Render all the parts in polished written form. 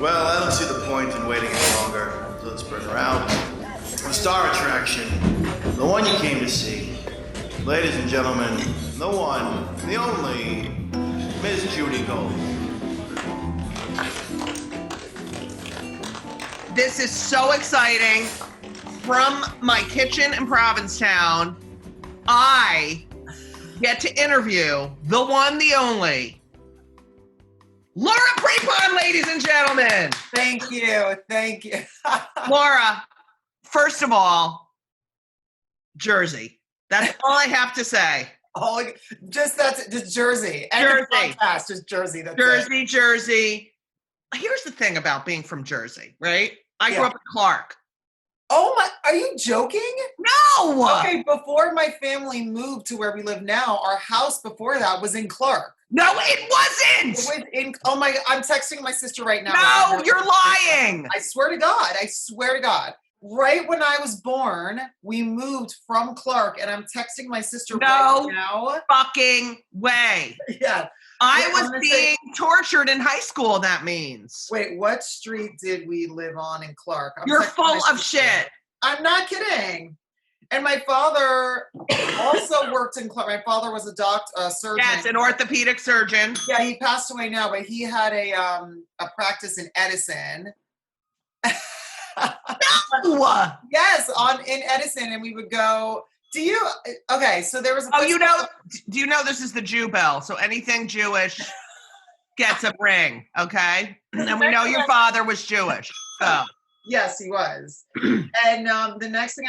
Well, I don't see the point in waiting any longer, so let's bring her out. The star attraction, the one you came to see. Ladies and gentlemen, the one, the only, Miss Judy Gold. This is so exciting. From my kitchen in Provincetown, I get to interview the one, the only, Laura Prepon, ladies and gentlemen. Thank you. Thank you. Laura, first of all, Jersey. That's all I have to say. Oh, just Jersey. And Jersey. Podcast, just Jersey. That's Jersey, it. Jersey. Here's the thing about being from Jersey, right? I grew up in Clark. Oh my, are you joking? No! Okay, before my family moved to where we live now, our house before that was in Clark. No, it wasn't! It was in, oh my, I'm texting my sister right now. No, you're lying! I swear to God. I swear to God. Right when I was born, we moved from Clark, and I'm texting my sister right now. Fucking way. Yeah. I was being tortured in high school, that means. Wait, what street did we live on in Clark? You're full of shit. I'm not kidding. And my father also worked in Clark. My father was a surgeon. Yes, an orthopedic surgeon. Yeah, he passed away now, but he had a practice in Edison. No! Yes, in Edison, and we would go. Okay, so there was do you know this is the Jew bell, so anything Jewish gets a ring, okay? And we know your father was Jewish, so. Yes, he was. And the next thing,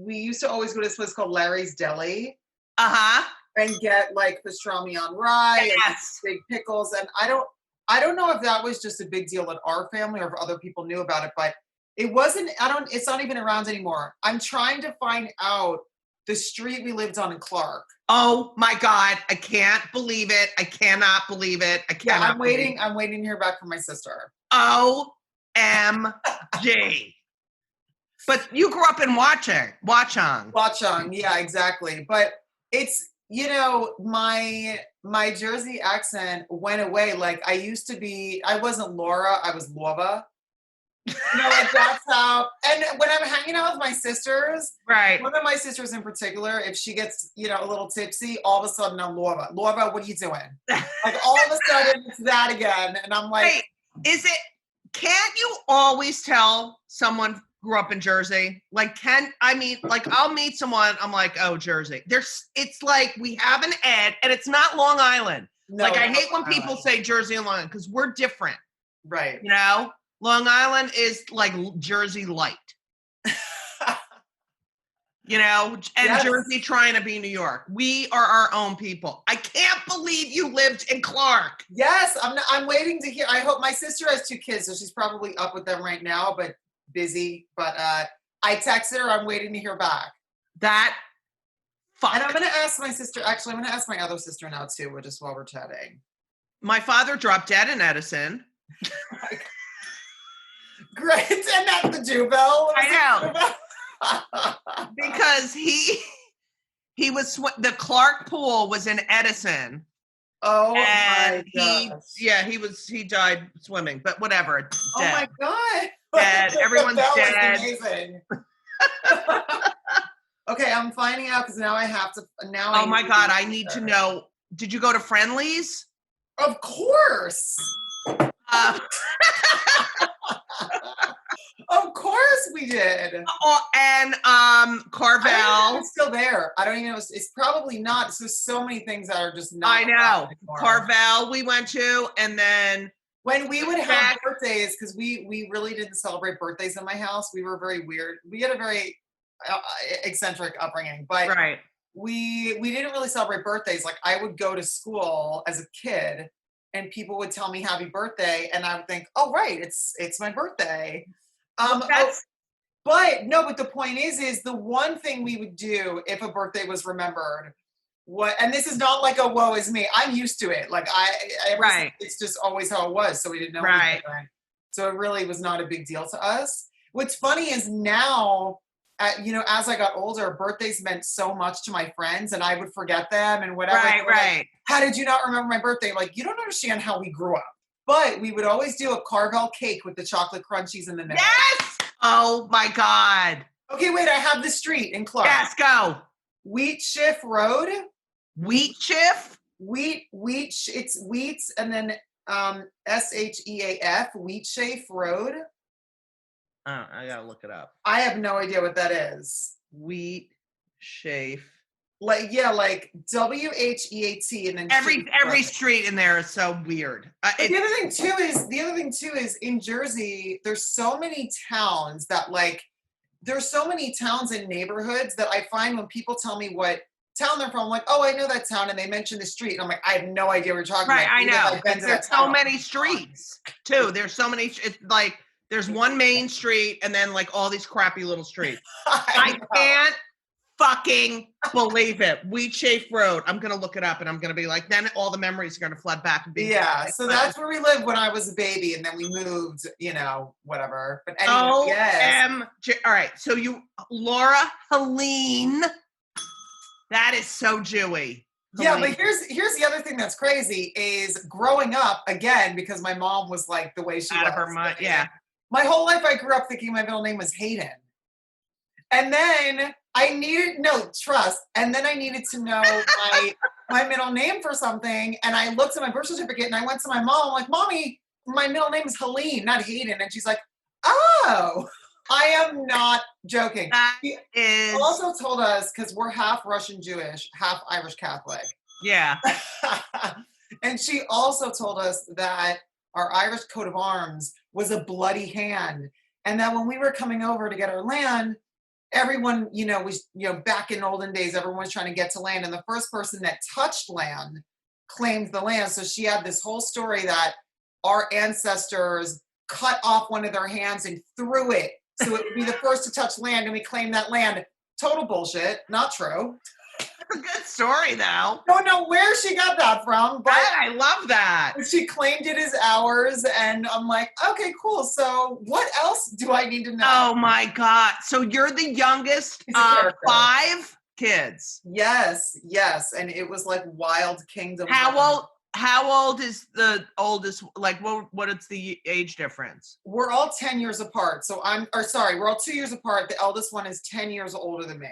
we used to always go to this place called Larry's Deli. Uh-huh. And get like pastrami on rye and big pickles. And I don't know if that was just a big deal in our family or if other people knew about it, but it wasn't, it's not even around anymore. I'm trying to find out the street we lived on in Clark. Oh my God. I can't believe it. I cannot believe it. I'm waiting to hear back from my sister. OMG. But you grew up in Watchung. Watchung, yeah, exactly. But it's, my Jersey accent went away. Like I wasn't Laura, I was Laura. Like that's how, and when I'm hanging out with my sisters, right? One of my sisters in particular, if she gets, a little tipsy, all of a sudden I'm Laura. Laura, what are you doing? Like all of a sudden it's that again. And I'm like, wait, can't you always tell someone grew up in Jersey? Like, I'll meet someone, I'm like, oh, Jersey. It's like we have an Ed, and it's not Long Island. No, I hate when people say Jersey and Long Island, because we're different. Right. Long Island is like Jersey light. And yes. Jersey trying to be New York. We are our own people. I can't believe you lived in Clark. Yes, I'm waiting to hear. I hope my sister has 2 kids, so she's probably up with them right now, but busy. But I texted her. I'm waiting to hear back. Fuck. And I'm going to ask my sister. Actually, I'm going to ask my other sister now too, just while we're chatting. My father dropped dead in Edison. Great, and that's the Jew bell. I know. Because he was the Clark pool was in Edison. Oh my God. He died swimming, but whatever. Dead. Oh my God. Dead. Everyone's dead. Amazing. Okay, I'm finding out because now I have to. Oh my God, I need to know. Did you go to Friendly's? Of course. Of course we did. And Carvel. It's still there. I don't even know. It's probably not. There's so many things that are just not. I know. Carvel we went to, and then when we would have birthdays, because we really didn't celebrate birthdays in my house. We were very weird. We had a very eccentric upbringing, but we didn't really celebrate birthdays. Like I would go to school as a kid, and people would tell me happy birthday, and I would think, oh right, it's my birthday. But the point is the one thing we would do if a birthday was remembered, and this is not like a woe is me. I'm used to it. Like it's just always how it was. So we didn't know anything. So it really was not a big deal to us. What's funny is now as I got older, birthdays meant so much to my friends, and I would forget them and whatever. Right, right. Like, how did you not remember my birthday? Like, you don't understand how we grew up. But we would always do a Carvel cake with the chocolate crunchies in the middle. Yes! Oh my God. Okay, wait, I have the street in Clark. Yes, go. Wheat Schiff Road. Wheat Schiff? It's Wheats and then SHEAF, Wheat Schiff Road. Oh, I gotta look it up. I have no idea what that is. Wheat Schiff. Like WHEAT and then every street in there is so weird. The other thing too is in Jersey, there's so many towns that there's so many towns and neighborhoods that I find when people tell me what town they're from, I'm like, oh, I know that town, and they mention the street, and I'm like, I have no idea what you're talking about. Right, I know. There's so many streets too. There's so many. It's like there's one main street, and then like all these crappy little streets. I can't fucking believe it. Wheat Schiff Road. I'm gonna look it up, and I'm gonna be like, then all the memories are gonna flood back and be. Yeah, so that's where we lived when I was a baby, and then we moved. Whatever. But anyway, yes. All right. So Laura Helene. That is so Jewy. Yeah, but here's the other thing that's crazy is growing up again, because my mom was like the way she was. Out of her mind, yeah. My whole life I grew up thinking my middle name was Hayden. And then and then I needed to know my middle name for something. And I looked at my birth certificate and I went to my mom, I'm like, Mommy, my middle name is Helene, not Hayden. And she's like, oh. I am not joking. She also told us, because we're half Russian Jewish, half Irish Catholic. Yeah. And she also told us that our Irish coat of arms was a bloody hand. And that when we were coming over to get our land, everyone, was, back in olden days, everyone was trying to get to land. And the first person that touched land claimed the land. So she had this whole story that our ancestors cut off one of their hands and threw it. So it would be the first to touch land, and we claim that land. Total bullshit. Not true. That's a good story, though. Don't know where she got that from, but I love that. She claimed it as ours, and I'm like, okay, cool. So what else do I need to know? Oh my God! So you're the youngest of 5 kids. Yes, and it was like wild kingdom. How old is the oldest? Like, what is the age difference? We're all 10 years apart. We're all 2 years apart. The eldest one is 10 years older than me.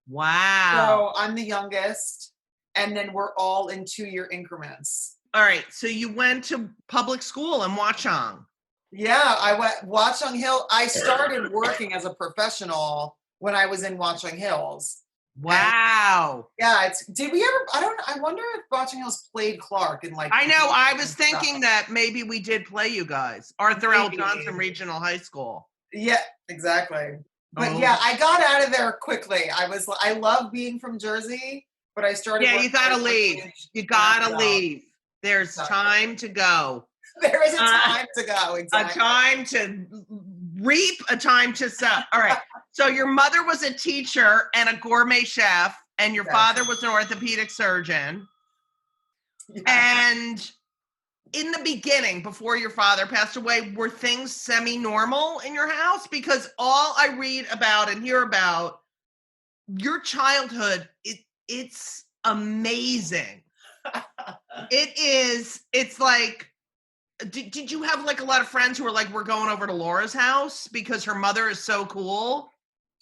Wow. So I'm the youngest, and then we're all in 2-year increments. All right. So you went to public school in Watchung. Yeah, I went Watchung Hill. I started working as a professional when I was in Watchung Hills. Wow. Did we ever, I wonder if Watchung Hills played Clark in I know, I was thinking that maybe we did play you guys. Arthur L. Johnson Regional High School. Yeah, exactly. But yeah, I got out of there quickly. I love being from Jersey, but I started. Yeah, you gotta leave. You gotta leave. There's time to go. There is a time to go, exactly. A time to reap, a time to sow. All right. So your mother was a teacher and a gourmet chef, and your father was an orthopedic surgeon. Yeah. And in the beginning, before your father passed away, were things semi-normal in your house? Because all I read about and hear about your childhood, it's amazing. It's like, did you have like a lot of friends who were like, we're going over to Laura's house because her mother is so cool?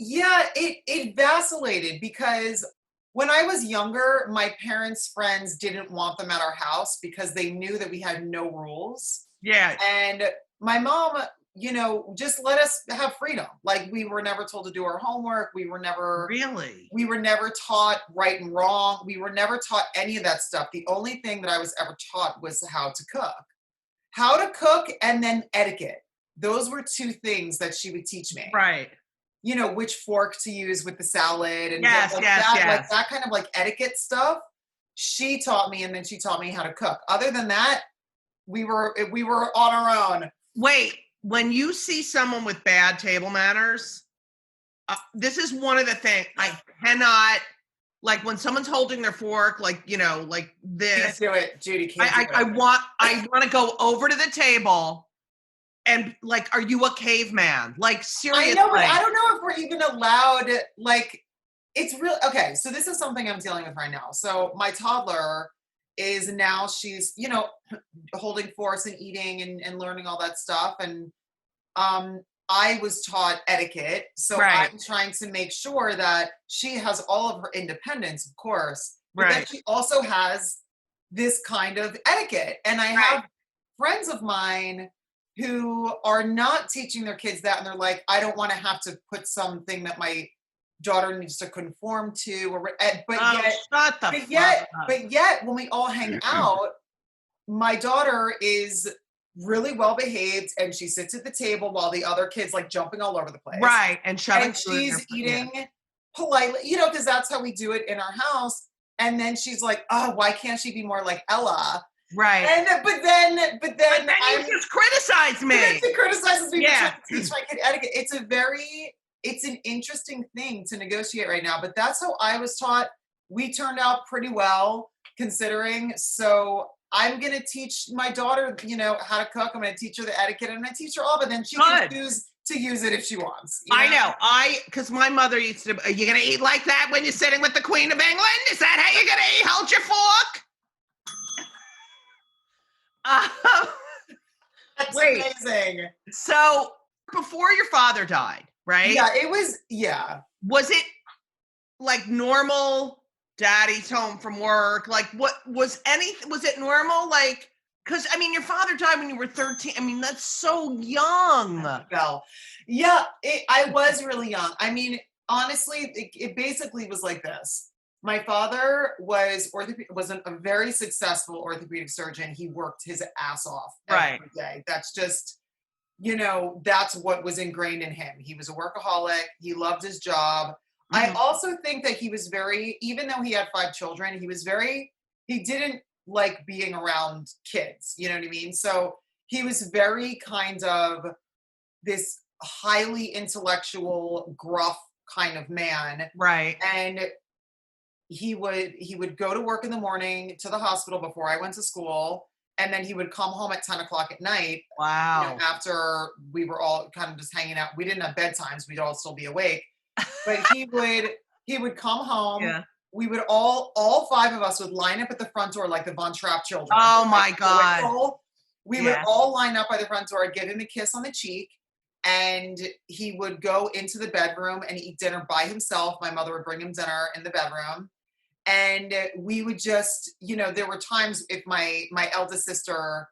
Yeah, it vacillated because when I was younger, my parents' friends didn't want them at our house because they knew that we had no rules. Yeah. And my mom, just let us have freedom. Like, we were never told to do our homework. We were never taught right and wrong. We were never taught any of that stuff. The only thing that I was ever taught was how to cook and then etiquette. Those were 2 things that she would teach me. Right. Which fork to use with the salad and yes. like that kind of like etiquette stuff. She taught me, and then she taught me how to cook. Other than that, we were on our own. Wait, when you see someone with bad table manners, this is one of the things I cannot, like when someone's holding their fork, like this. Can't do it, Judy. I want to go over to the table And like, are you a caveman? Like, seriously. I know, but I don't know if we're even allowed, like, it's real. Okay, so this is something I'm dealing with right now. So my toddler is now, she's, holding force and eating and learning all that stuff. And I was taught etiquette. So I'm trying to make sure that she has all of her independence, of course, but that she also has this kind of etiquette. And I have friends of mine who are not teaching their kids that, and they're like, I don't want to have to put something that my daughter needs to conform to, but yet when we all hang out, my daughter is really well behaved and she sits at the table while the other kids like jumping all over the place, and shoving and she's eating politely, because that's how we do it in our house. And then she's like, oh, why can't she be more like Ella? Right. And but then you just criticize me. She criticizes me for trying to teach my kid etiquette. It's an interesting thing to negotiate right now, but that's how I was taught. We turned out pretty well considering. So I'm going to teach my daughter, how to cook. I'm going to teach her the etiquette. I'm going to teach her all, but then she can choose to use it if she wants. I know. Because my mother used to, are you going to eat like that when you're sitting with the Queen of England? Is that how you're going to eat? Hold your fork? That's amazing. So before your father died, right? Yeah, it was, Was it like normal? Daddy's home from work. Like, what was it normal? Like, because I mean, your father died when you were 13. I mean, that's so young. Well, yeah, I was really young. I mean, honestly, it basically was like this. My father was a very successful orthopedic surgeon. He worked his ass off every day. That's just, that's what was ingrained in him. He was a workaholic. He loved his job. I also think that he was even though he had 5 children, he didn't like being around kids. You know what I mean? So he was very kind of this highly intellectual, gruff kind of man. Right. And he would go to work in the morning to the hospital before I went to school. And then he would come home at 10 o'clock at night. Wow. After we were all kind of just hanging out. We didn't have bedtimes. We'd all still be awake. But he would come home. Yeah. We would all 5 of us would line up at the front door like the Von Trapp children. Oh my God. We would all line up by the front door, give him a kiss on the cheek, and he would go into the bedroom and eat dinner by himself. My mother would bring him dinner in the bedroom. And we would just, there were times if my eldest sister,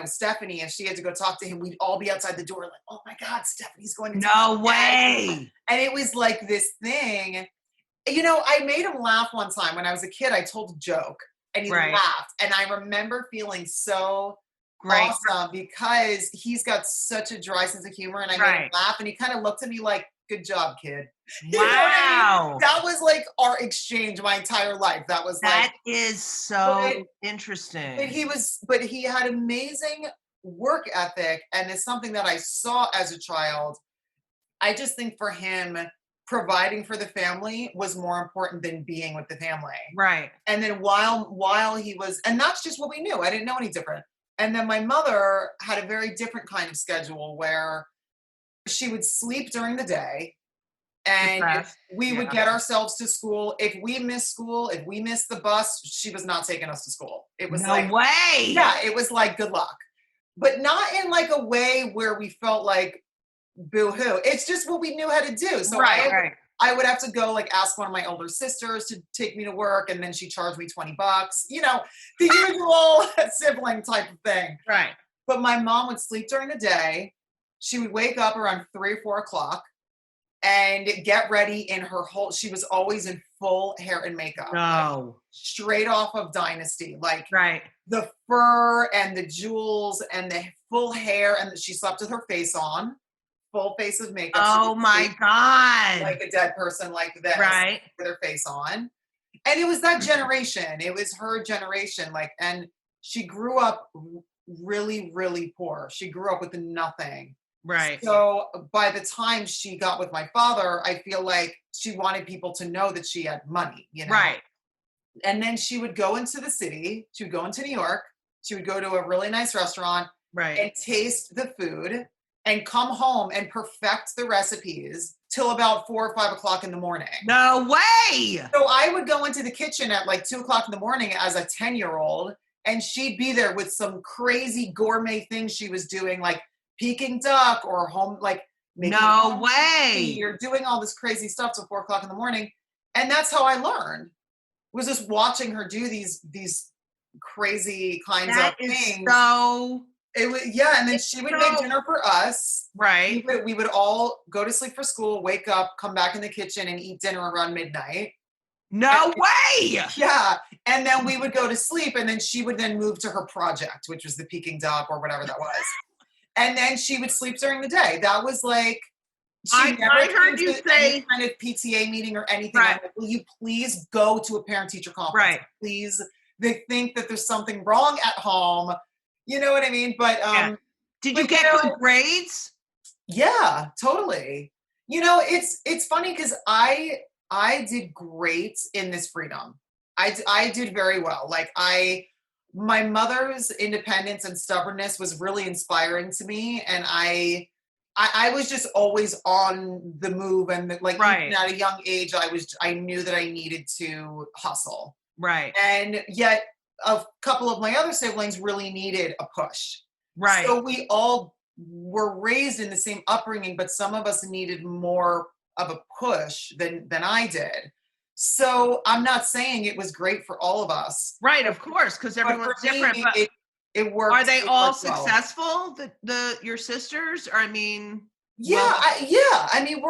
Stephanie, if she had to go talk to him, we'd all be outside the door like, oh my God, Stephanie's going to No way. And it was like this thing, I made him laugh one time when I was a kid. I told a joke and he laughed. And I remember feeling so awesome because he's got such a dry sense of humor, and I made him laugh and he kind of looked at me like, good job, kid. Wow. That was like our exchange my entire life. That is so interesting. But he had amazing work ethic, and it's something that I saw as a child. I just think for him, providing for the family was more important than being with the family. Right. And then while he was, and that's just what we knew. I didn't know any different. And then my mother had a very different kind of schedule where she would sleep during the day, and we would get ourselves to school. If we missed the bus, she was not taking us to school. It was no way. Yeah, it was like, good luck. But not in like a way where we felt like boo-hoo. It's just what we knew how to do. So I would have to go like ask one of my older sisters to take me to work, and then she charged me $20. The usual sibling type of thing. Right. But my mom would sleep during the day. She would wake up around 3 or 4 o'clock and get ready in she was always in full hair and makeup. No. Straight off of Dynasty. Like the fur and the jewels and the full hair, and she slept with her face on. Full face of makeup. Oh my God. Like a dead person like this. Right. With her face on. And it was that generation. It was her generation. And she grew up really, really poor. She grew up with nothing. Right. So by the time she got with my father, I feel like she wanted people to know that she had money, Right. And then she would go into the city. She would go into New York. She would go to a really nice restaurant, and taste the food and come home and perfect the recipes till about 4 or 5 o'clock in the morning. No way! So I would go into the kitchen at like 2 o'clock in the morning as a 10-year-old, and she'd be there with some crazy gourmet things she was doing, like Peking duck or home, like making no way. You're doing all this crazy stuff till 4 o'clock in the morning. And that's how I learned, was just watching her do these crazy kinds of things. So it was, yeah, and then she would make dinner for us. Right. We would all go to sleep for school, wake up, come back in the kitchen and eat dinner around midnight. No way! Yeah. And then we would go to sleep, and then she would then move to her project, which was the Peking duck or whatever that was. And then she would sleep during the day. That was like, I heard you say any kind of PTA meeting or anything. Right. Like, will you please go to a parent-teacher conference? Right. Please. They think that there's something wrong at home. You know what I mean? But did you get good grades? Yeah, totally. You know, it's funny because I did great in this freedom. I did very well. Like my mother's independence and stubbornness was really inspiring to me, and I was just always on the move, and even at a young age, I knew that I needed to hustle. Right. And yet a couple of my other siblings really needed a push. Right. So we all were raised in the same upbringing, but some of us needed more of a push than I did. So I'm not saying it was great for all of us. Right, of course, because everyone's different. But it worked. Are they all successful? Your sisters? Or I mean, yeah. I mean,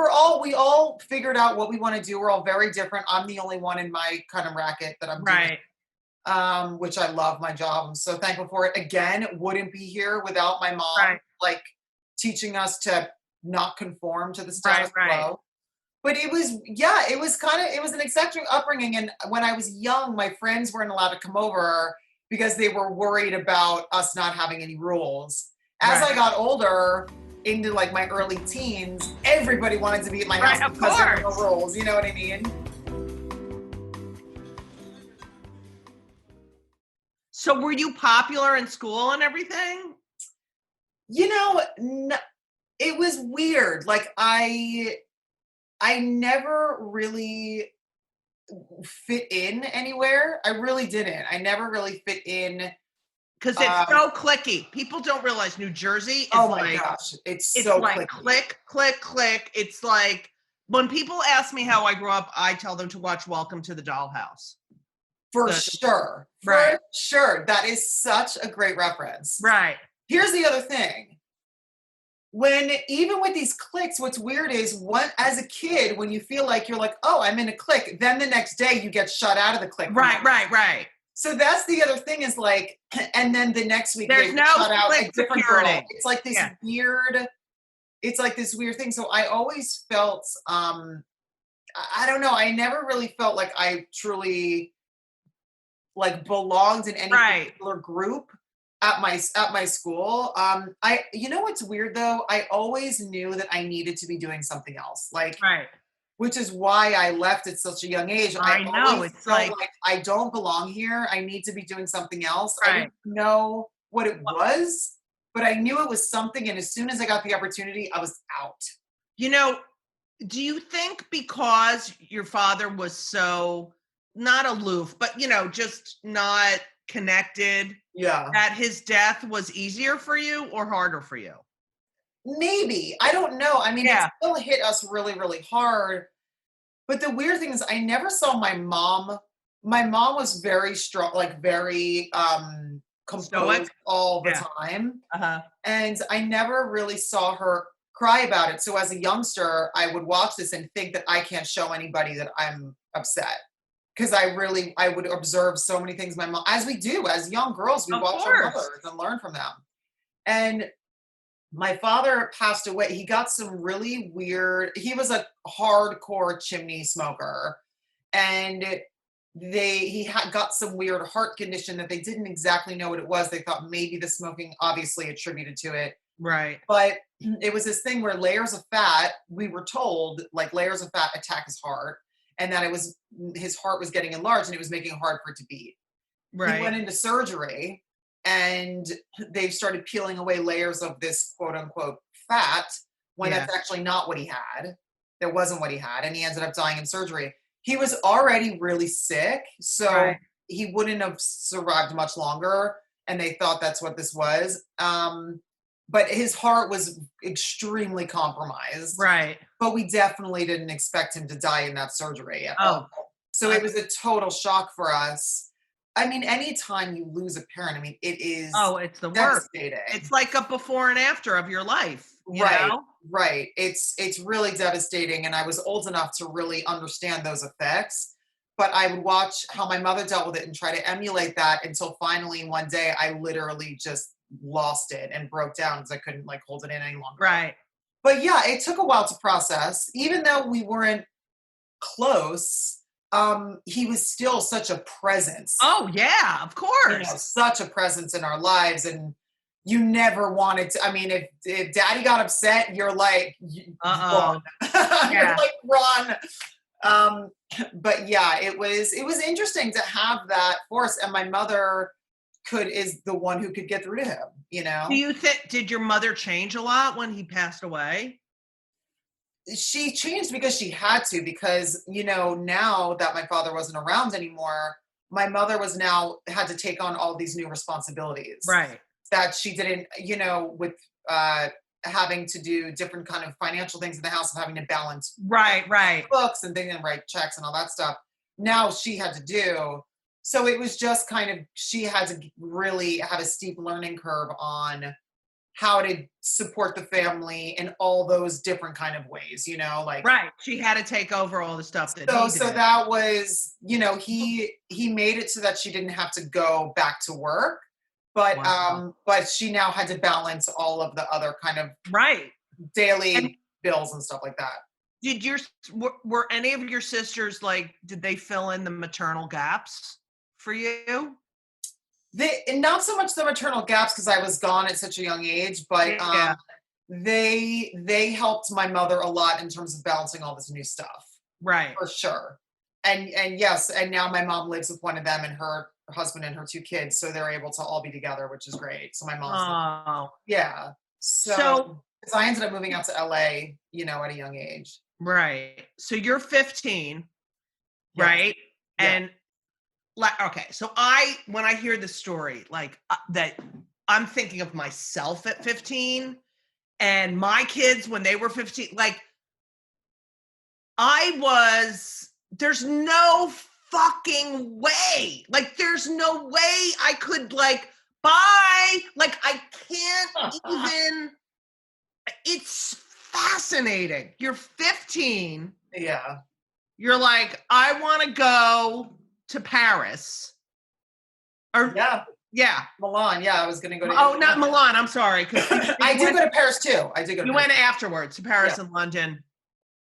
we all figured out what we want to do. We're all very different. I'm the only one in my kind of racket that I'm doing, which I love my job. I'm so thankful for it. Again, wouldn't be here without my mom, like teaching us to not conform to the status quo. But it was an eccentric upbringing. And when I was young, my friends weren't allowed to come over because they were worried about us not having any rules. As I got older, into like my early teens, everybody wanted to be at my house because there were no rules. You know what I mean? So were you popular in school and everything? You know, it was weird. Like I never really fit in anywhere. I really didn't. I never really fit in. Because it's so clicky. People don't realize New Jersey is gosh. It's so like clicky. Click, click, click. It's like when people ask me how I grew up, I tell them to watch Welcome to the Dollhouse. For sure. For sure. That is such a great reference. Right. Here's the other thing. Even with these cliques, what's weird is as a kid, when you feel like you're like, oh, I'm in a clique, then the next day you get shut out of the clique. Right. So that's the other thing is like, and then the next week there's no shut out a different girl. security. It's like this weird thing. So I always felt, I don't know. I never really felt like I truly like belonged in any particular group at my school. You know what's weird though? I always knew that I needed to be doing something else. Which is why I left at such a young age. I know. It's like I don't belong here. I need to be doing something else. I didn't know what it was, but I knew it was something. And as soon as I got the opportunity, I was out. You know, do you think because your father was so not aloof, but just not connected, that his death was easier for you or harder for you? Maybe. I don't know. I mean, it still hit us really, really hard. But the weird thing is I never saw my mom. My mom was very strong, like very composed all the time. And I never really saw her cry about it. So as a youngster, I would watch this and think that I can't show anybody that I'm upset. Because I would observe so many things my mom, as we do, as young girls, we watch our mothers and learn from them. And my father passed away. He got some really weird, he was a hardcore chimney smoker. And he got some weird heart condition that they didn't exactly know what it was. They thought maybe the smoking obviously attributed to it. Right. But it was this thing where layers of fat, we were told, like layers of fat attack his heart. And that his heart was getting enlarged and it was making it hard for it to beat. Right. He went into surgery and they've started peeling away layers of this quote unquote fat when that's actually not what he had. That wasn't what he had. And he ended up dying in surgery. He was already really sick, so he wouldn't have survived much longer. And they thought that's what this was. But his heart was extremely compromised. Right. But we definitely didn't expect him to die in that surgery at all. So it was a total shock for us. I mean, anytime you lose a parent, I mean, it is it's the worst. It's like a before and after of your life. You know? Right. It's really devastating. And I was old enough to really understand those effects. But I would watch how my mother dealt with it and try to emulate that until finally one day I literally just lost it and broke down because I couldn't like hold it in any longer. Right. But yeah, it took a while to process. Even though we weren't close, he was still such a presence. Oh yeah, of course. You know, such a presence in our lives. And you never wanted to, I mean, if daddy got upset, you're like, run. You're like, run. But yeah, it was interesting to have that force, and my mother is the one who could get through to him, you know? Do you think, did your mother change a lot when he passed away? She changed because she had to, because, you know, now that my father wasn't around anymore, my mother had to take on all these new responsibilities. Right. That she didn't, you know, with, having to do different kind of financial things in the house, of having to balance books and things and write checks and all that stuff. Now she had to do. So it was just kind of, she had to really have a steep learning curve on how to support the family in all those different kind of ways, you know, like. Right. She had to take over all the stuff that he did. So that was, you know, he made it so that she didn't have to go back to work. But she now had to balance all of the other kind of daily bills and stuff like that. Were any of your sisters, like, did they fill in the maternal gaps for you? Not so much the maternal gaps, because I was gone at such a young age, but they helped my mother a lot in terms of balancing all this new stuff. Right. For sure. And yes, and now my mom lives with one of them and her husband and her 2 kids, so they're able to all be together, which is great. So my mom's so I ended up moving out to LA, you know, at a young age. Right. So you're 15, right? Yeah. And okay, so when I hear the story, like that, I'm thinking of myself at 15 and my kids when they were 15. Like, there's no fucking way. Like, there's no way I could, like, bye. Like, I can't even. It's fascinating. You're 15. Yeah. You're like, I want to go to Paris. Or Milan. Yeah, I was going to go to. Oh, not Milan. I'm sorry. I did go to Paris too. You went afterwards to Paris and London.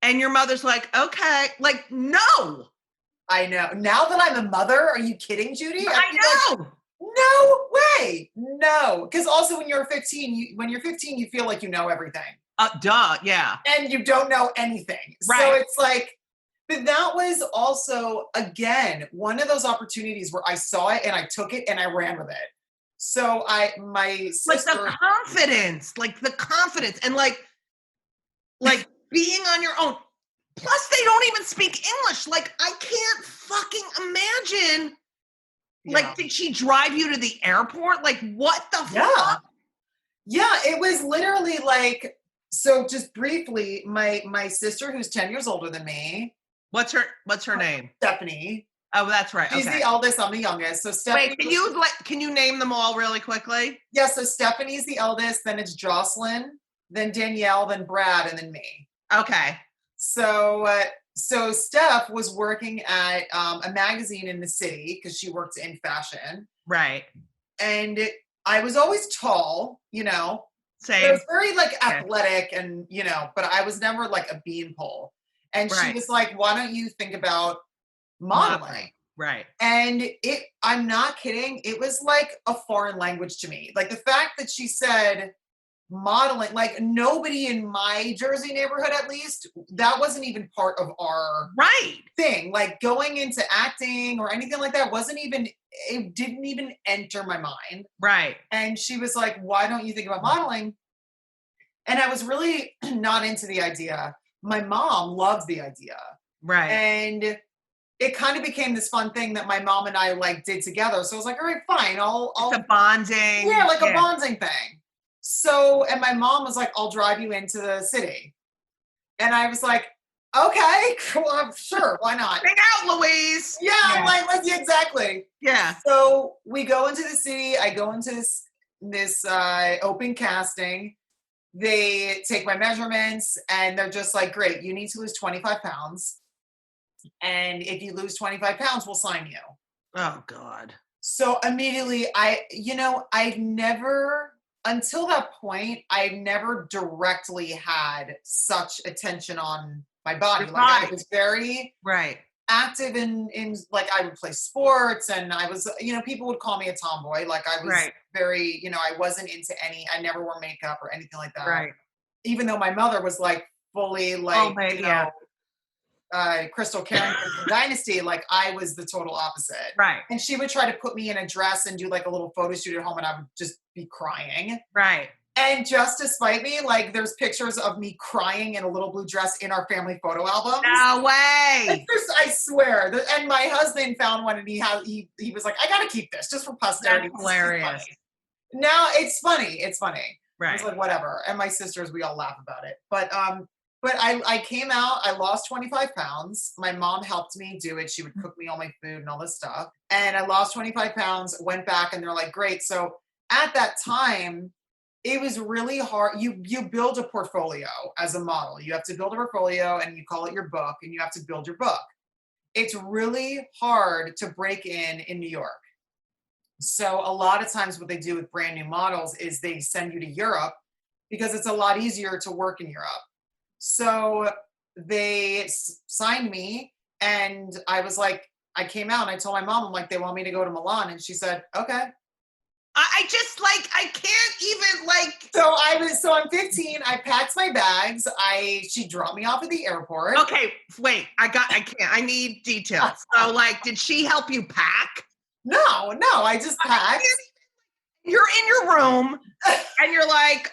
And your mother's like, okay. Like, no. I know. Now that I'm a mother, are you kidding, Judy? I know. Like, no way. No. Because also when you're 15, you feel like you know everything. Duh. Yeah. And you don't know anything. Right. So it's like, but that was also, again, one of those opportunities where I saw it and I took it and I ran with it. So my sister. Like the confidence and like being on your own. Plus, they don't even speak English. Like, I can't fucking imagine. Yeah. Like, did she drive you to the airport? Like, what the fuck? Yeah, it was literally like, so just briefly, my sister, who's 10 years older than me. What's her name? Stephanie. Oh, that's right. She's the eldest, I'm the youngest. So Stephanie. Wait, can you name them all really quickly? Yeah, so Stephanie's the eldest, then it's Jocelyn, then Danielle, then Brad, and then me. Okay. So Steph was working at a magazine in the city because she worked in fashion. Right. And I was always tall, you know. Same. I was very like athletic and, you know, but I was never like a beanpole. And she was like, why don't you think about modeling? Right. And I'm not kidding. It was like a foreign language to me. Like the fact that she said modeling, like nobody in my Jersey neighborhood, at least, that wasn't even part of our thing. Like going into acting or anything like that it didn't even enter my mind. Right. And she was like, why don't you think about modeling? And I was really not into the idea. My mom loved the idea. Right. And it kind of became this fun thing that my mom and I like did together. So I was like, all right, fine. It's a bonding. Yeah, like a bonding thing. So, and my mom was like, I'll drive you into the city. And I was like, okay, well, sure, why not? Hang out, Louise. Yeah, I'm like, exactly. Yeah. So we go into the city. I go into this open casting. They take my measurements and they're just like, great, you need to lose 25 pounds. And if you lose 25 pounds, we'll sign you. Oh, God. So immediately until that point, I've never directly had such attention on my body. Like I was very active in like I would play sports and I was, people would call me a tomboy. Like I was very, I wasn't into I never wore makeup or anything like that. Right. Even though my mother was like fully like, Crystal Carrington from Dynasty, like I was the total opposite. Right. And she would try to put me in a dress and do like a little photo shoot at home and I would just be crying. Right. And just to spite me, like there's pictures of me crying in a little blue dress in our family photo album. No way. I swear. And my husband found one and he was like, I gotta keep this just for posterity. That's hilarious. Now it's funny. It's funny. Right. It's like whatever. And my sisters, we all laugh about it. But I came out, I lost 25 pounds. My mom helped me do it. She would cook me all my food and all this stuff. And I lost 25 pounds, went back and they're like, great. So at that time, it was really hard. You build a portfolio as a model. You have to build a portfolio and you call it your book and you have to build your book. It's really hard to break in New York. So a lot of times what they do with brand new models is they send you to Europe because it's a lot easier to work in Europe. So they signed me and I was like, I came out and I told my mom, I'm like, they want me to go to Milan. And she said, okay. I can't even like. So I'm 15. I packed my bags. She dropped me off at the airport. Okay, wait, I need details. So like, did she help you pack? No, I just packed. You're in your room and you're like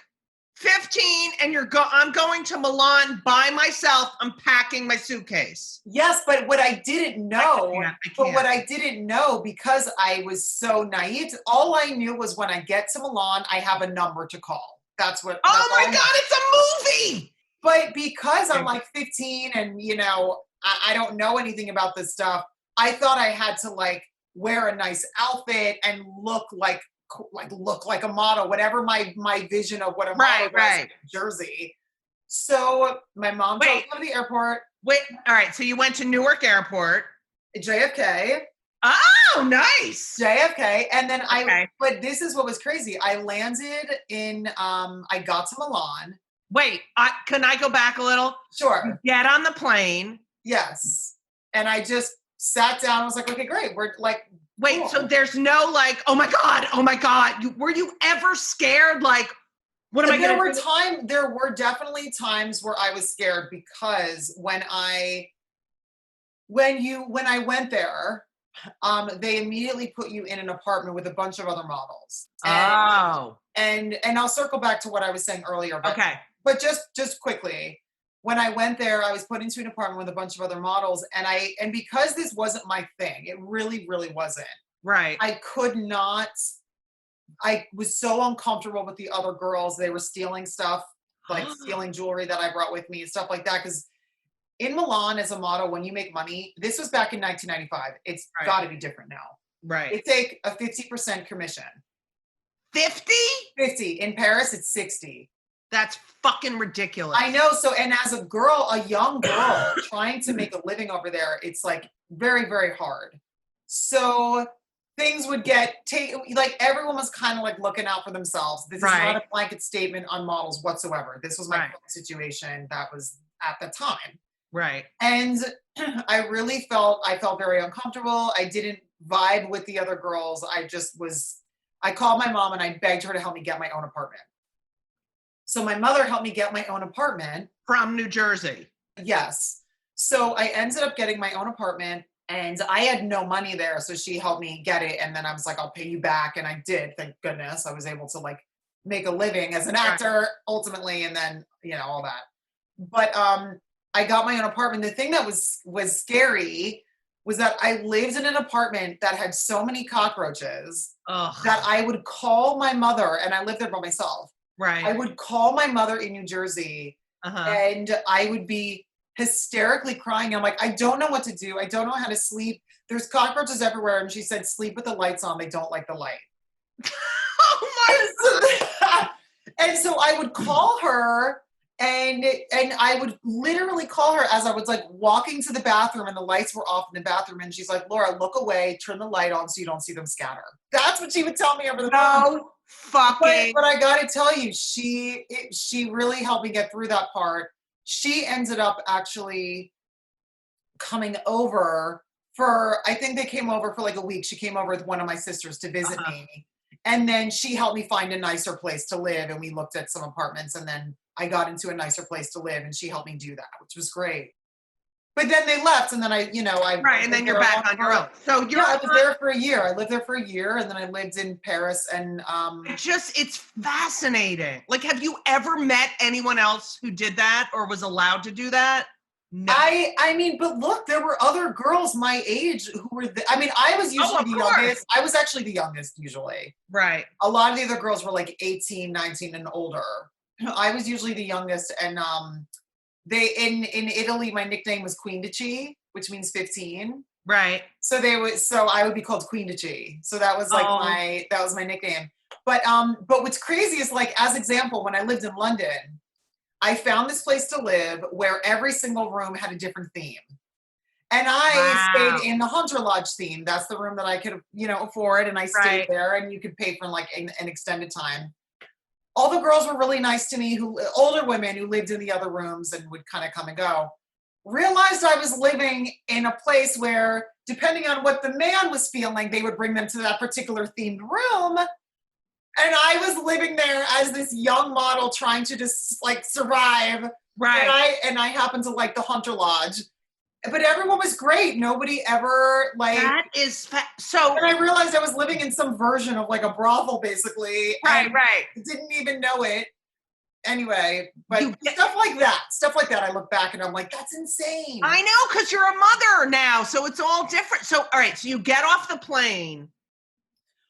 15 and I'm going to Milan by myself. I'm packing my suitcase. Yes, but what I didn't know, I can't. Because I was so naive, all I knew was when I get to Milan, I have a number to call. That's what. Oh my God, it's a movie. But because I'm like 15 and, I don't know anything about this stuff, I thought I had to like wear a nice outfit and look like a model, whatever my vision of what a model was in Jersey. So my mom took me to the airport. Wait, all right. So you went to Newark Airport. JFK. Oh, nice. JFK. And then but this is what was crazy. I landed in, I got to Milan. Wait, can I go back a little? Sure. You get on the plane. Yes. And I just sat down. I was like, okay, great. We're like, wait, cool. So there's no like, oh my God. Were you ever scared? Like, what am I going to do? There were definitely times where I was scared because when I went there, they immediately put you in an apartment with a bunch of other models. And I'll circle back to what I was saying earlier. But just quickly, when I went there, I was put into an apartment with a bunch of other models, and because this wasn't my thing, it really, really wasn't. Right. I was so uncomfortable with the other girls. They were stealing stuff, like stealing jewelry that I brought with me and stuff like that. Because in Milan, as a model, when you make money, this was back in 1995. It's got to be different now. Right. They take a 50% commission. 50? 50. In Paris, it's 60. That's fucking ridiculous. I know. So, and as a young girl trying to make a living over there, it's like very, very hard. So things would get like everyone was kind of like looking out for themselves. This is not a blanket statement on models whatsoever. This was my situation that was at the time. Right. And I felt very uncomfortable. I didn't vibe with the other girls. I called my mom and I begged her to help me get my own apartment. So my mother helped me get my own apartment. From New Jersey. Yes. So I ended up getting my own apartment and I had no money there. So she helped me get it. And then I was like, I'll pay you back. And I did, thank goodness. I was able to like make a living as an actor ultimately. And then, you know, all that. But I got my own apartment. The thing that was scary was that I lived in an apartment that had so many cockroaches that I would call my mother, and I lived there by myself. Right. I would call my mother in New Jersey and I would be hysterically crying. I'm like, I don't know what to do. I don't know how to sleep. There's cockroaches everywhere. And she said, sleep with the lights on. They don't like the light. Oh my. And so I would call her and I would literally call her as I was like walking to the bathroom and the lights were off in the bathroom. And she's like, Laura, look away, turn the light on so you don't see them scatter. That's what she would tell me over the phone. No fucking. But I gotta tell you, she really helped me get through that part. She ended up actually coming over I think they came over for like a week. She came over with one of my sisters to visit me. And then she helped me find a nicer place to live. And we looked at some apartments and then I got into a nicer place to live and she helped me do that, which was great. But then they left and then I right. And then you're back on your own. So I was there for a year. I lived there for a year and then I lived in Paris and it's fascinating. Like, have you ever met anyone else who did that or was allowed to do that? No. I mean, but look, there were other girls my age who were, I was usually the youngest. I was actually the youngest usually. Right. A lot of the other girls were like 18, 19 and older. I was usually the youngest. And they, in Italy, my nickname was Quindici, which means 15. Right. So I would be called Quindici. So that was like that was my nickname. But what's crazy is like, as example, when I lived in London, I found this place to live where every single room had a different theme. And I stayed in the Hunter Lodge theme. That's the room that I could, afford. And I stayed there and you could pay for like an extended time. All the girls were really nice to me, older women who lived in the other rooms and would kind of come and go. Realized I was living in a place where, depending on what the man was feeling, they would bring them to that particular themed room. And I was living there as this young model trying to just like survive. Right. And I happened to like the Hunter Lodge. But everyone was great. Nobody ever like. That is so. And I realized I was living in some version of like a brothel, basically. Right. Didn't even know it. Anyway, but stuff like that, I look back and I'm like, that's insane. I know, because you're a mother now, so it's all different. So, all right, so you get off the plane.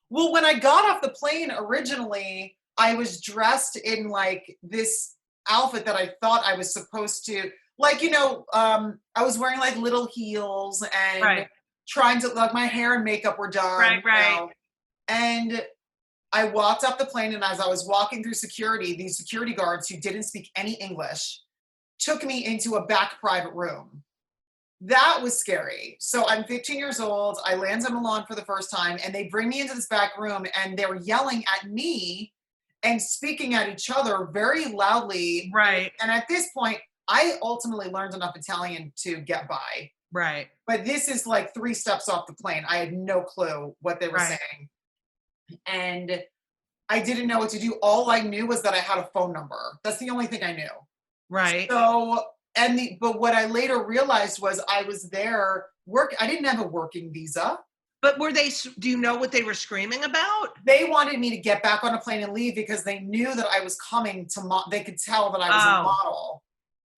Well, when I got off the plane originally, I was dressed in like this outfit that I thought I was supposed to, like, I was wearing like little heels and trying to, like, my hair and makeup were done. Right. And I walked off the plane, and as I was walking through security, these security guards who didn't speak any English took me into a back private room. That was scary. So I'm 15 years old. I land in Milan for the first time, and they bring me into this back room, and they were yelling at me and speaking at each other very loudly. Right. And at this point, I ultimately learned enough Italian to get by. Right. But this is like 3 steps off the plane. I had no clue what they were saying. And I didn't know what to do. All I knew was that I had a phone number. That's the only thing I knew. Right. So, but what I later realized was I was there I didn't have a working visa. But do you know what they were screaming about? They wanted me to get back on a plane and leave because they knew that I was coming they could tell that I was a model.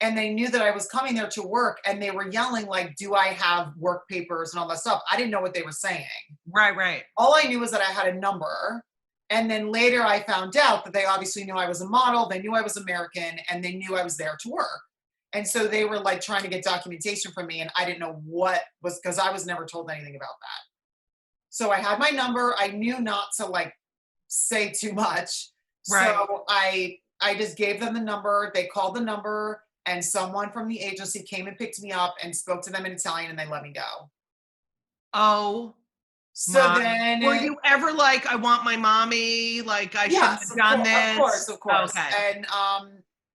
And they knew that I was coming there to work, and they were yelling like, do I have work papers and all that stuff? I didn't know what they were saying. Right. All I knew was that I had a number. And then later I found out that they obviously knew I was a model. They knew I was American, and they knew I was there to work. And so they were like trying to get documentation from me, and I didn't know because I was never told anything about that. So I had my number. I knew not to like say too much. Right. So I just gave them the number. They called the number. And someone from the agency came and picked me up and spoke to them in Italian, and they let me go. Oh. So then. Were you ever like, I want my mommy? Like, I shouldn't have done this? Of course. Okay.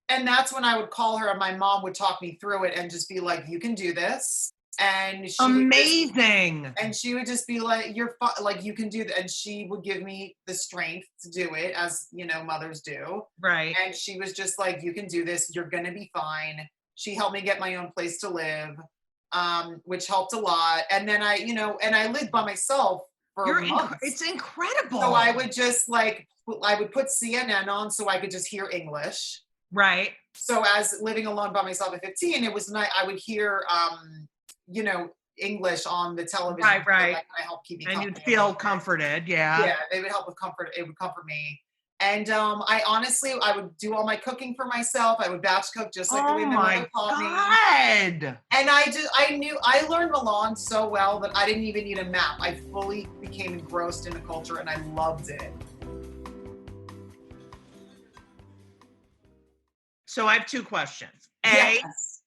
And that's when I would call her, and my mom would talk me through it and just be like, you can do this. And she amazing. And she would just be like, like, you can do that. And she would give me the strength to do it, as, you know, mothers do. Right. And she was just like, you can do this. You're going to be fine. She helped me get my own place to live, which helped a lot. And then I lived by myself for months. It's incredible. So I would just I would put CNN on so I could just hear English. Right. So as living alone by myself at 15, it was nice. I would hear, you know, English on the television. Right. That kind of helped keep me and you'd feel comforted. Yeah. Yeah, they would help with comfort. It would comfort me. And I honestly, I would do all my cooking for myself. I would batch cook just like the way my mother taught me. And I learned Milan so well that I didn't even need a map. I fully became engrossed in the culture and I loved it. So I have two questions. Yes.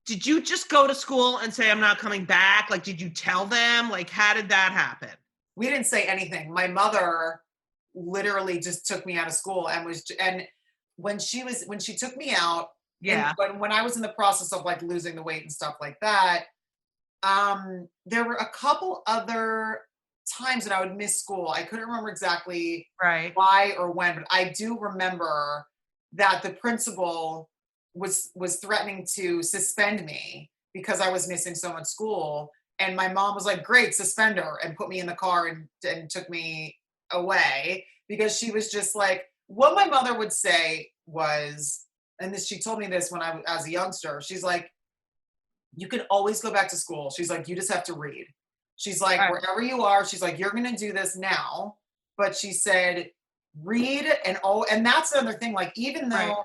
Did you just go to school and say, I'm not coming back? Like, did you tell them? Like, how did that happen? We didn't say anything. My mother literally just took me out of school and when she took me out, when I was in the process of like losing the weight and stuff like that, there were a couple other times that I would miss school. I couldn't remember exactly why or when, but I do remember that the principal was threatening to suspend me because I was missing so much school. And my mom was like, great, suspend her, and put me in the car and took me away, because she was just like, what my mother would say was, and she told me this when I as a youngster, she's like, you can always go back to school. She's like, you just have to read. She's like, wherever you are, she's like, you're going to do this now. But she said, read. And that's another thing. Like, even though,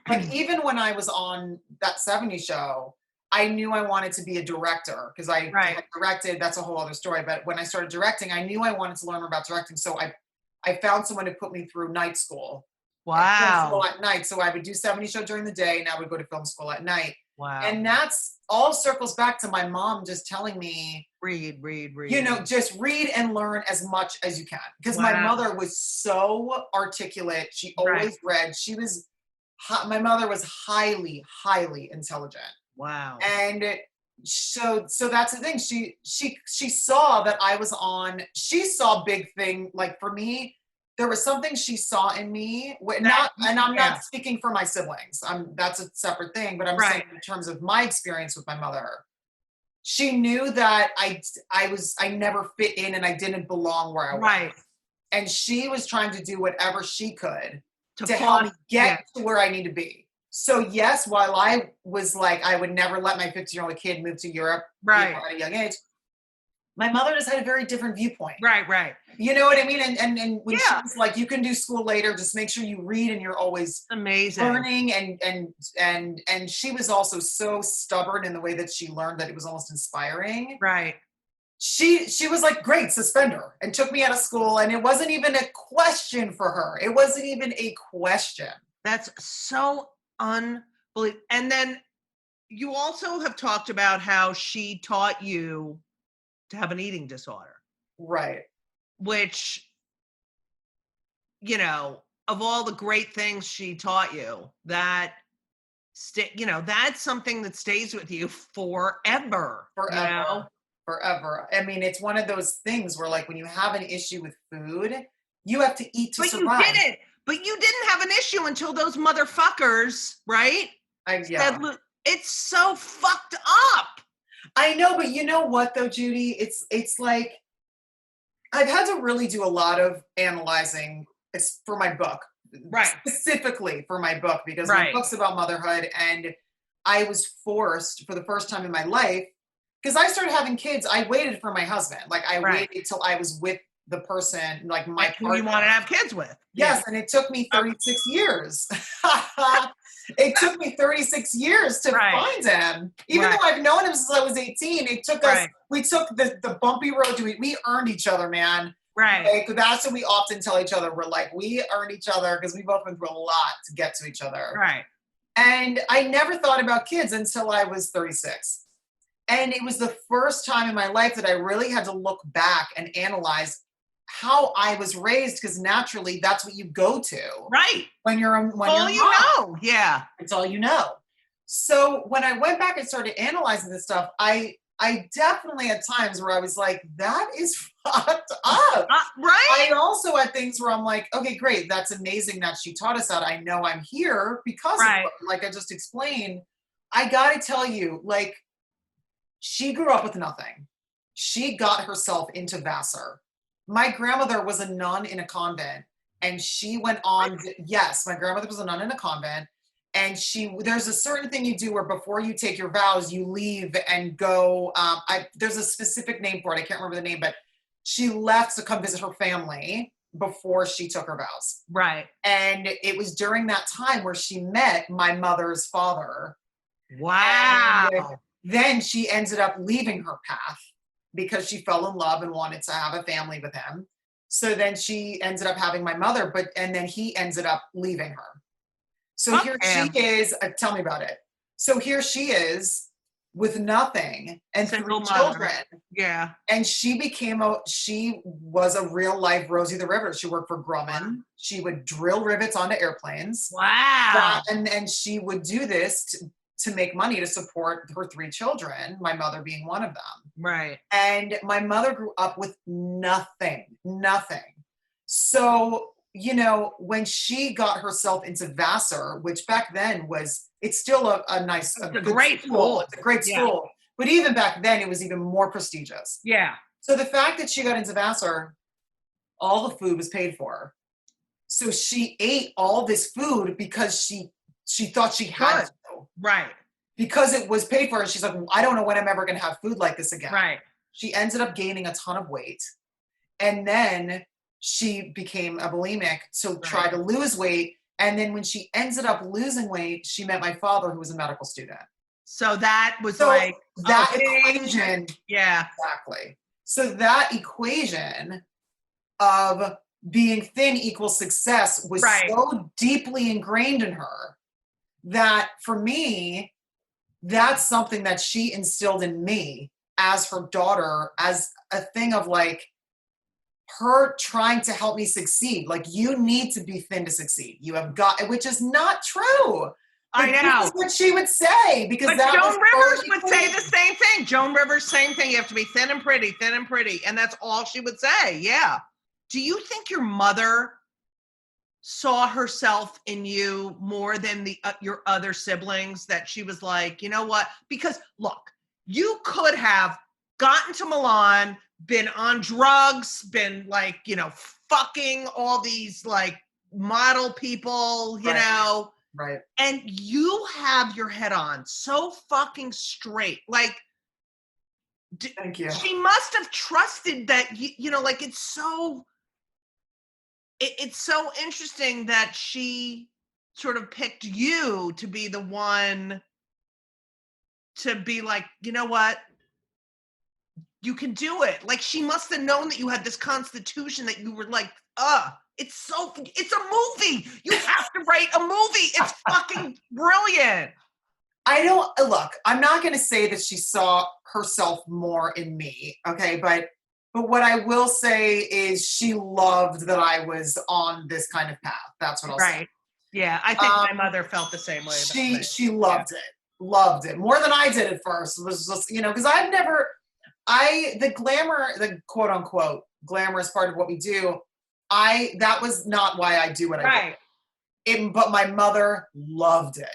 like, even when I was on that 70s show, I knew I wanted to be a director because I directed. That's a whole other story. But when I started directing, I knew I wanted to learn more about directing. So I found someone to put me through night school. Wow. Film school at night. So I would do 70s show during the day, and I would go to film school at night. Wow. And that's all circles back to my mom just telling me, read. You know, just read and learn as much as you can. Because my mother was so articulate. She always read. My mother was highly, highly intelligent. Wow. And so that's the thing. She saw that I was on. She saw big thing. Like, for me, there was something she saw in me. And I'm not speaking for my siblings. That's a separate thing. But I'm saying in terms of my experience with my mother, she knew that I never fit in and I didn't belong where I was. Right. And she was trying to do whatever she could to help me get to where I need to be. So yes, while I was like, I would never let my 15-year-old kid move to Europe at a young age, my mother just had a very different viewpoint. Right. You know what I mean? And when she was like, you can do school later, just make sure you read and you're always amazing learning. And she was also so stubborn in the way that she learned that it was almost inspiring. Right. She was like, great, suspend her, and took me out of school. And it wasn't even a question for her. It wasn't even a question. That's so unbelievable. And then you also have talked about how she taught you to have an eating disorder. Right. Which, you know, of all the great things she taught you, that that's something that stays with you forever. Forever. You know? Forever. I mean, it's one of those things where, like, when you have an issue with food, you have to eat to survive. But you didn't have an issue until those motherfuckers, right? It's so fucked up. I know, but you know what though, Judy? It's like, I've had to really do a lot of analyzing for my book. Right. Specifically for my book, because my book's about motherhood, and I was forced for the first time in my life, because I started having kids, I waited for my husband. Like, I waited till I was with the person, like my partner. Who you want to have kids with. Yes, and it took me 36 years. It took me 36 years to find him. Even though I've known him since I was 18, it took us, we took the bumpy road to it. We earned each other, man. Right. Like, that's what we often tell each other. We're like, we earned each other because we both went through a lot to get to each other. Right. And I never thought about kids until I was 36. And it was the first time in my life that I really had to look back and analyze how I was raised, because naturally that's what you go to. Right. When you're all you know. Yeah. It's all you know. So when I went back and started analyzing this stuff, I I definitely had times where I was like, that is fucked up. Right. I also had things where I'm like, okay, great. That's amazing that she taught us that. I know I'm here because of, like I just explained. I got to tell you, like, she grew up with nothing. She got herself into Vassar. My grandmother was a nun in a convent, and she went on. Yes, my grandmother was a nun in a convent. And there's a certain thing you do where before you take your vows, you leave and go. There's a specific name for it. I can't remember the name, but she left to come visit her family before she took her vows. Right. And it was during that time where she met my mother's father. Wow. And then she ended up leaving her path because she fell in love and wanted to have a family with him. So then she ended up having my mother, and then he ended up leaving her. So here she is. Tell me about it. So here she is with nothing and Single 3 children. Yeah. And she was a real life Rosie the Riveter. She worked for Grumman. Wow. She would drill rivets onto airplanes. Wow. And she would do this to make money to support her 3 children, my mother being one of them. Right. And my mother grew up with nothing. So, you know, when she got herself into Vassar, which back then it's still a great school. It's a great school. But even back then, it was even more prestigious. Yeah. So the fact that she got into Vassar, all the food was paid for. So she ate all this food because she thought she had to. Right. Because it was paid for. And she's like, I don't know when I'm ever going to have food like this again. Right. She ended up gaining a ton of weight. And then she became a bulimic, so tried to lose weight. And then when she ended up losing weight, she met my father, who was a medical student. So that was that equation. Yeah. Exactly. So that equation of being thin equals success was so deeply ingrained in her that for me, that's something that she instilled in me as her daughter, as a thing of like, her trying to help me succeed. Like, you need to be thin to succeed. You have got, which is not true. I know. This is what she would say, because but Joan Rivers would say the same thing. Joan Rivers, same thing. You have to be thin and pretty. And that's all she would say. Yeah. Do you think your mother saw herself in you more than your other siblings, that she was like, you know what? Because look, you could have gotten to Milan, been on drugs, been like, you know, fucking all these like model people, you know. Right. And you have your head on so fucking straight. Like, thank you. She must have trusted that, you know, like it's so interesting that she sort of picked you to be the one to be like, you know what? You can do it. Like, she must have known that you had this constitution, that you were like, it's a movie. You have to write a movie. It's fucking brilliant. I'm not going to say that she saw herself more in me. Okay. But what I will say is she loved that I was on this kind of path. That's what I'll say. Yeah. I think my mother felt the same way. She loved it more than I did at first. It was just, you know, because the glamour, the quote unquote glamorous part of what we do, that was not why I do what I do. But my mother loved it.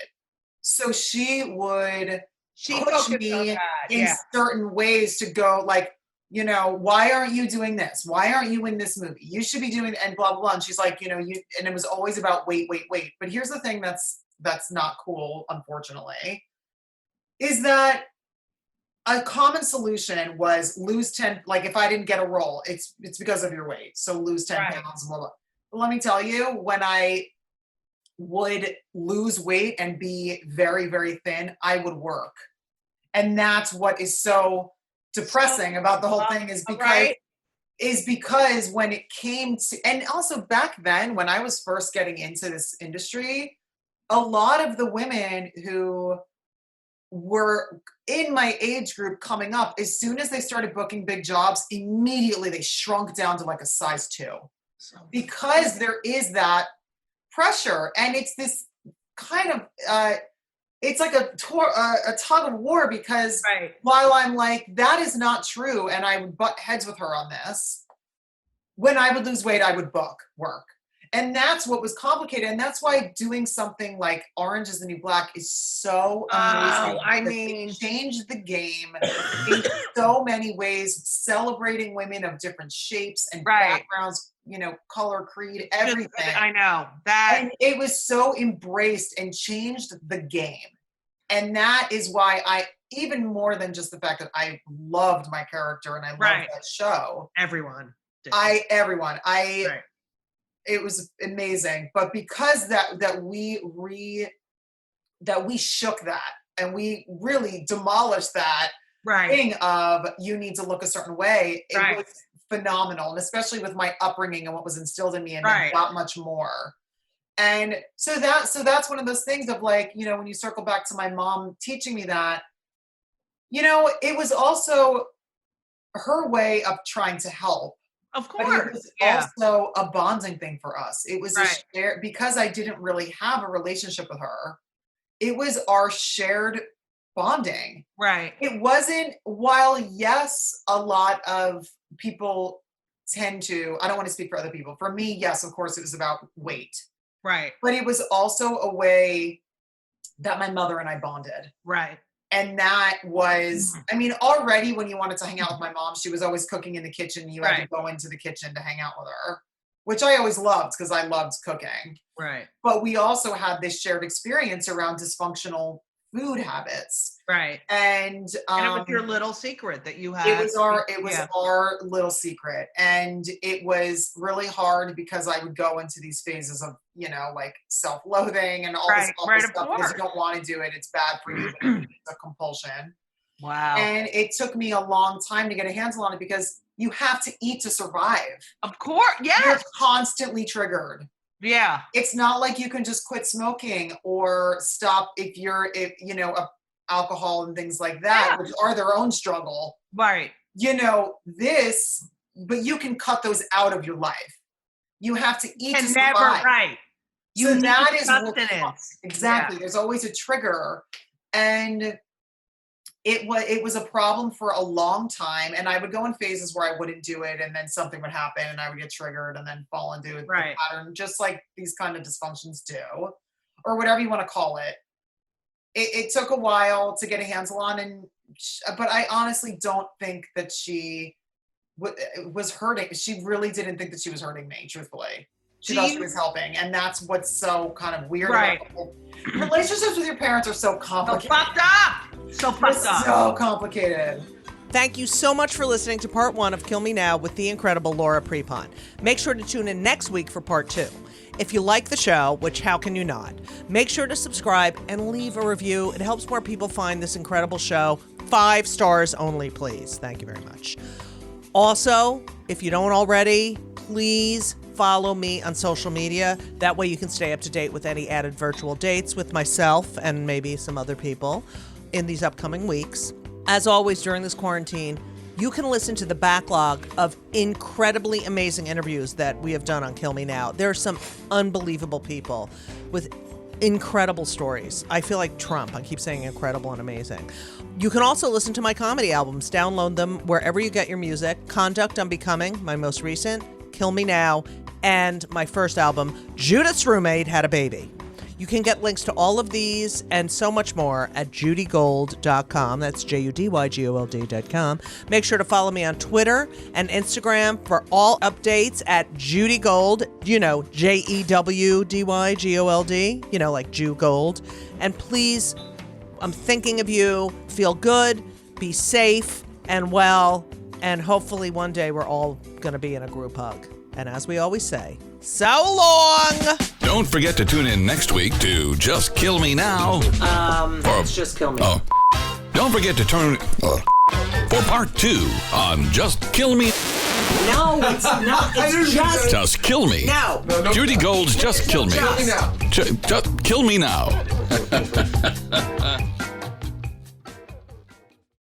So she would push me in certain ways to go like, you know, why aren't you doing this? Why aren't you in this movie? You should be doing, and blah, blah, blah. And she's like, you know, and it was always about wait. But here's the thing that's not cool, unfortunately, is that a common solution was lose 10, like if I didn't get a role, it's because of your weight. So lose 10 pounds, blah, blah. But let me tell you, when I would lose weight and be very, very thin, I would work. And that's what is so depressing about the whole thing is because when it came to, and also back then when I was first getting into this industry, a lot of the women who were in my age group coming up, as soon as they started booking big jobs, immediately they shrunk down to like a size 2 because there is that pressure. And it's this kind of, it's like a tug of war because while I'm like, that is not true, and I would butt heads with her on this, when I would lose weight, I would book work. And that's what was complicated. And that's why doing something like Orange is the New Black is so amazing. I mean, it changed the game in so many ways, celebrating women of different shapes and backgrounds, color, creed, everything. I know that. And it was so embraced and changed the game. And that is why even more than just the fact that I loved my character and I loved that show. Everyone. It was amazing, but because that we shook that and we really demolished that thing of you need to look a certain way, it was phenomenal, and especially with my upbringing and what was instilled in me, and that much more. And so that's one of those things of like, when you circle back to my mom teaching me that, it was also her way of trying to help. Of course. But it was also a bonding thing for us. It was because I didn't really have a relationship with her. It was our shared bonding. Right. It wasn't, while yes, a lot of people tend to, I don't want to speak for other people. For me, yes, of course, it was about weight. Right. But it was also a way that my mother and I bonded. Right. And that was, already when you wanted to hang out with my mom, she was always cooking in the kitchen. You had to go into the kitchen to hang out with her, which I always loved because I loved cooking. Right. But we also had this shared experience around dysfunctional food habits. Right. And it was your little secret that you had. It was our little secret. And it was really hard because I would go into these phases of, like self-loathing and all this awful stuff because you don't want to do it. It's bad for you. It's a compulsion. Wow. And it took me a long time to get a handle on it because you have to eat to survive. Of course. Yeah. You're constantly triggered. Yeah. It's not like you can just quit smoking or stop if alcohol and things like that, which are their own struggle. Right. But you can cut those out of your life. You have to eat to survive. Never, right. So that is sustenance. Exactly. Yeah. There's always a trigger. And it was a problem for a long time. And I would go in phases where I wouldn't do it, and then something would happen and I would get triggered and then fall into the pattern, just like these kind of dysfunctions do, or whatever you want to call it. It took a while to get a handle on, but I honestly don't think that she was hurting. She really didn't think that she was hurting me, truthfully. She thought she was helping, and that's what's so kind of weird. Right. Relationships with your parents are so complicated. So fucked up. So complicated. Thank you so much for listening to part 1 of Kill Me Now with the incredible Laura Prepon. Make sure to tune in next week for part 2. If you like the show, which how can you not, make sure to subscribe and leave a review. It helps more people find this incredible show. 5 stars only, please. Thank you very much. Also, if you don't already, please follow me on social media. That way you can stay up to date with any added virtual dates with myself and maybe some other people in these upcoming weeks. As always, during this quarantine, you can listen to the backlog of incredibly amazing interviews that we have done on Kill Me Now. There are some unbelievable people with incredible stories. I feel like Trump. I keep saying incredible and amazing. You can also listen to my comedy albums. Download them wherever you get your music. Conduct Unbecoming, my most recent, Kill Me Now, and my first album, Judith's Roommate Had a Baby. You can get links to all of these and so much more at judygold.com. That's JUDYGOLD.com. Make sure to follow me on Twitter and Instagram for all updates at JudyGold, JEWDYGOLD, like Jew Gold. And please, I'm thinking of you. Feel good, be safe and well, and hopefully one day we're all going to be in a group hug. And as we always say, so long! Don't forget to tune in next week to Just Kill Me Now. It's Just Kill Me. Oh. Don't forget to turn for part 2 on Just Kill Me. No, it's not. It's Just Kill Me. No. Judy Gold's Just Kill Me. Kill Me Now. Just Kill Me Now.